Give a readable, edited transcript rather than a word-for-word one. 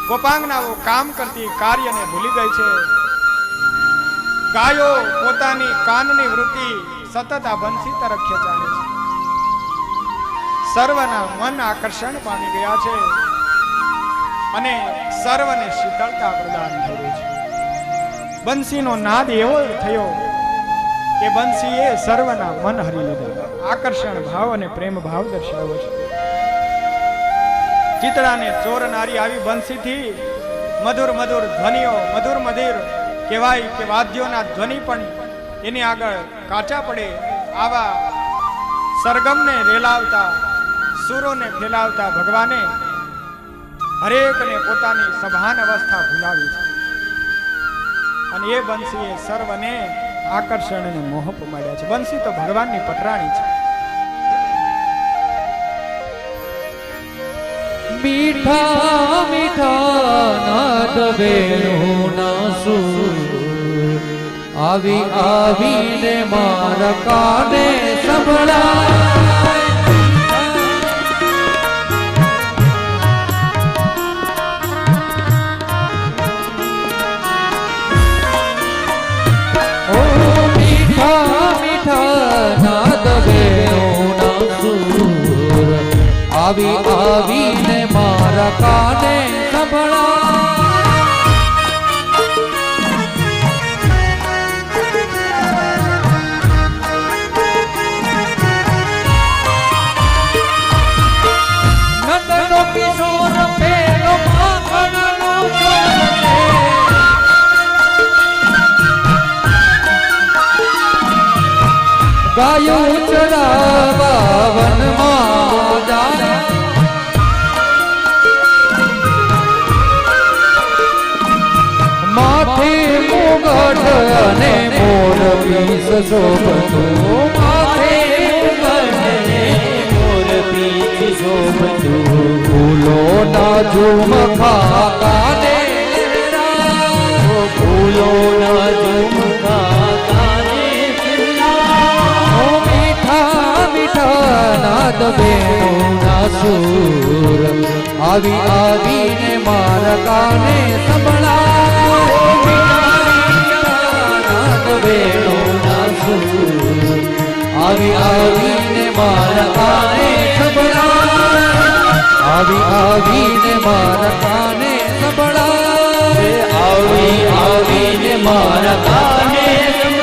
ગોપાંગનાઓ કામ કરતી કાર્યને ભૂલી ગઈ છે. ગાયો પોતાની કાનની વૃત્તિ સતત આ બંસી તરફ ખેંચાણે છે. સર્વના મન આકર્ષણ પામી ગયા છે અને સર્વને શીતળતા પ્રદાન થયું છે. બંસીનો નાદ એવો થયો કે બંસીએ સર્વના મન હરી લીધા. આકર્ષણ ભાવ અને પ્રેમ ભાવ દર્શાવ્યો છે. ચિતડાને ચોરનારી આવી બંસીથી મધુર મધુર ધ્વનિઓ, મધુર મધુર કહેવાય કે વાદ્યોના ધ્વનિ પણ એની આગળ કાચા પડે. આવા સરગમને રેલાવતા, સુરોને ફેલાવતા ભગવાને હરેકને પોતાની સભાન અવસ્થા ભૂલાવી છે અને એ બંસીએ સર્વને આકર્ષણ અને મોહ પમાડ્યા છે. બંસી તો ભગવાનની પટરાણી છે. મીઠા મીઠા નાદ વેણુના સૂર આવી આવીને મારા કાને સંભળાય. ઓ મીઠા મીઠા નાદ વેણુના સૂર આવી આવીને મારા કાને સંભળાય. નંદનો કિશોર પેલો માખણનો ચોર છે. ગાયું ચરાવા વનમાં જાય. માથે મુગટ અને મોર પીસ શોભતું. માથે મુગટ અને મોર પીસ શોભતું. ફૂલોના ઝુમખા કાને લહેરાય. ફૂલોના ઝુમખા કાને લહેરાય. ઓ મીઠા મીઠા નાદ વેણુના સૂર આવી આવીને મારા કાને સંભળાય. વેણુના સૂર આવી આવીને મારા કાને સંભળાય. આવી આવીને મારા કાને સંભળાય. આવી આવીને મારા કાને સંભળાય.